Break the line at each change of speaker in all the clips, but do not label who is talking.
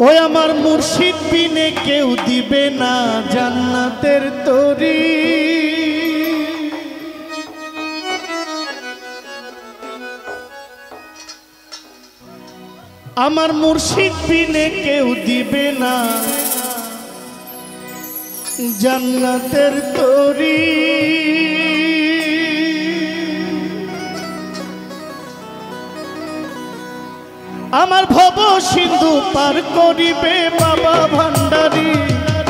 ওই আমার মুর্শিদ বিনে কেউ দিবে না জান্নাতের তরি। আমার মুর্শিদ বিনে কেউ দিবে না জান্নাতের তরি। আমার ভব সিন্ধু পার করিবে বাবা ভান্ডারী।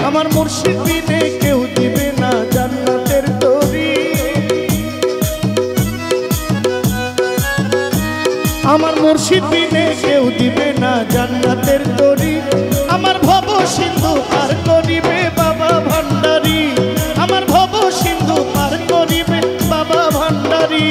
আমার মুর্শিদ বিনে কেউ দিবে না জান্নাতের তরি। আমার মুর্শিদ বিনে কেউ দিবে না জান্নাতের তরি। আমার ভব সিন্ধু পার করিবে বাবা ভান্ডারী। আমার ভব সিন্ধু পার করিবে বাবা ভান্ডারী।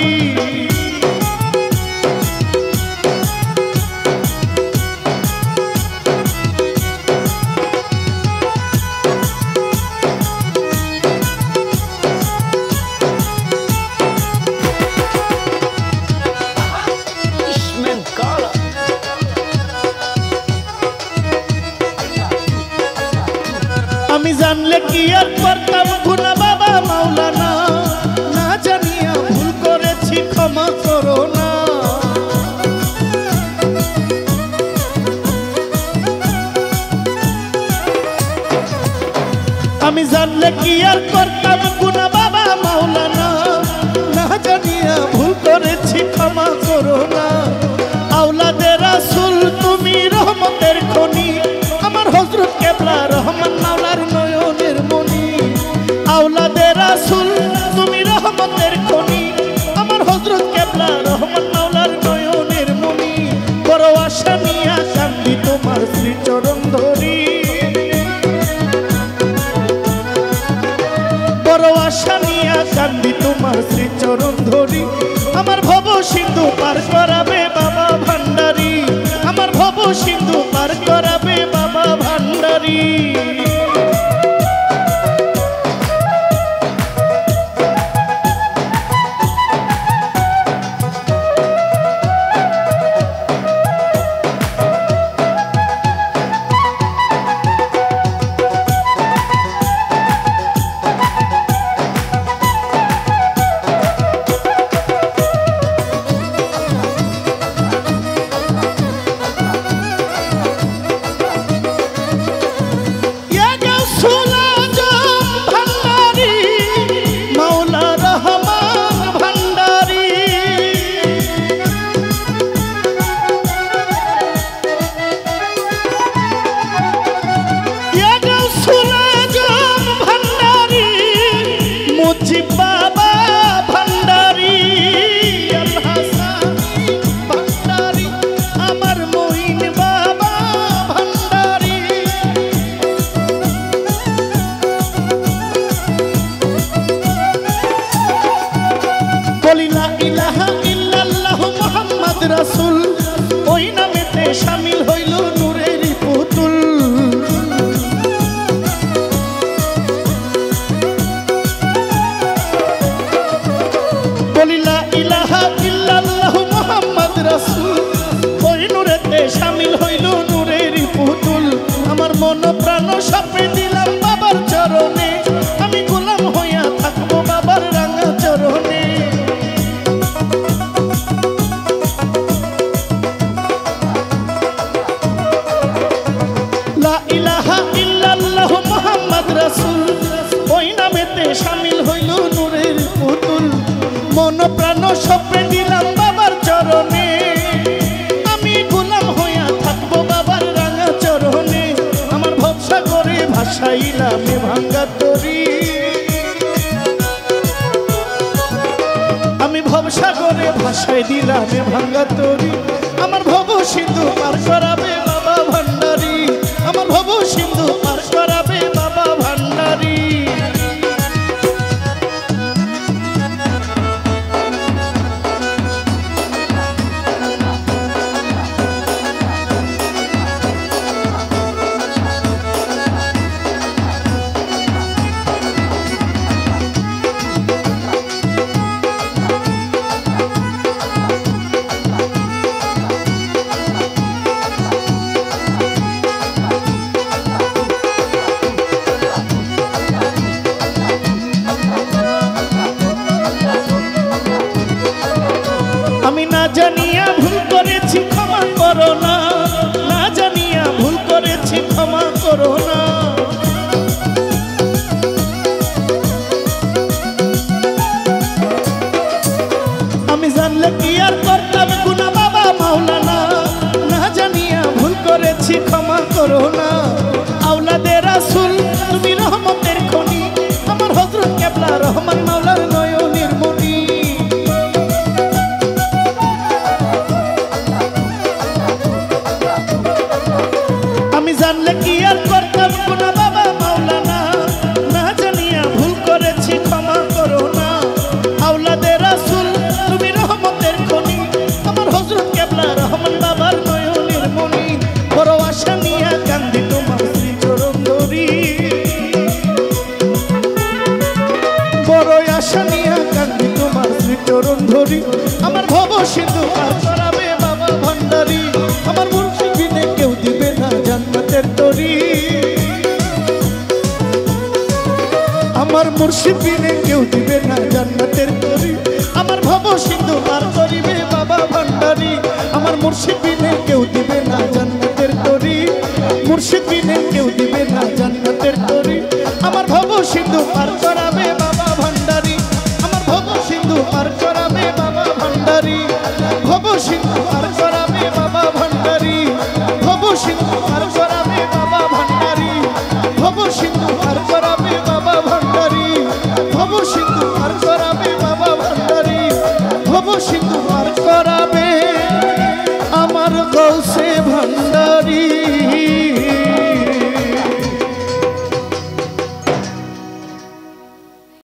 আমি জানলে কি আর করতাম গুনাহ বাবা মাওলানা। না জানিয়া ভুল করেছি ক্ষমা করো না। আমি জানলে কি আর করতাম গুনাহ বাবা মাওলানা। না জানিয়া ভুল করেছি ক্ষমা করো না। আওলাদে রাসূল তুমি রহমতের খনি। আমার হযরত কেবলা রহমান মাওলার নয়নের মনি। আওলাদে রাসূল তুমি রহমতের খনি। আমার হযরত কেবলা রহমান মাওলার নয়নের মনি। বড় আশা নিয়া কান্দি তোমার শ্রীচরণ ধরি। বড় আশা নিয়া কান্দি তোমার শ্রীচরণ ধরি। আমার ভব সিন্ধু পার করাবে বাবা ভান্ডারী। আমার ভব সিন্ধু পার করাবে বাবা ভান্ডারী। রাসূল ওই নামেতে শামিল হইল নূরের পুতুল। বলি লা ইলাহা ইল্লাল্লাহু মুহাম্মদ রাসূল ওই নূরেতে শামিল হইল নূরের পুতুল। আমার মন প্রাণ সঁপে দিলাম বাবার চরণে। আমি গোলাম হইয়া থাকবো বাবার রাঙা চরণে। ওই নামেতে শামিল হইল নূরের পুতুল। মন প্রাণ সঁপে দিলাম বাবার চরণে। আমি গোলাম হইয়া থাকবো বাবার রাঙা চরণে। আমার ভবসাগরে ভাসাইলাম ভাঙ্গা তরি। আমি ভবসাগরে ভাসাই দিলাম ভাঙ্গা তরি। আমার ভব সিন্ধু পার করাবে বাবা ভান্ডারী। আমার ভব সিন্ধু পার করাবে বাবা ভান্ডারী। করেছি ক্ষমা করো না আওলাদে রাসূল তুমি রহমতের খনি আমার হযরত কেবলা রহমান মাওলার নয়নের মনি আমি জানলে কি আর করতাম গুনাহ বাবা মাওলানা না জানিয়া ভুল করেছি ক্ষমা করো না আওলাদে রাসূল তুমি রহমতের খনি আমার হযরত কেবলা রহমান বাবার নয়নের মনি বড় আশা নিয়া কান্দি তোমার শ্রীচরণ ধরি বড় আশা নিয়া কান্দি তোমার শ্রীচরণ ধরি আমার ভব সিন্ধু পার করাবে বাবা ভান্ডারী আমার মুর্শিদ বিনে কেউ দিবে না জান্নাতের তরি আমার মুর্শিদ বিনে কেউ দিবে না জান্নাতের তরি আমার ভব সিন্ধু পার করিবে বাবা ভান্ডারী আমার মুর্শিদ বিনে কেউ দিবে না জান্নাতের তরি মুর্শিদ বিনে কেউ দিবে না জান্নাতের তরি আমার ভব সিন্ধু পার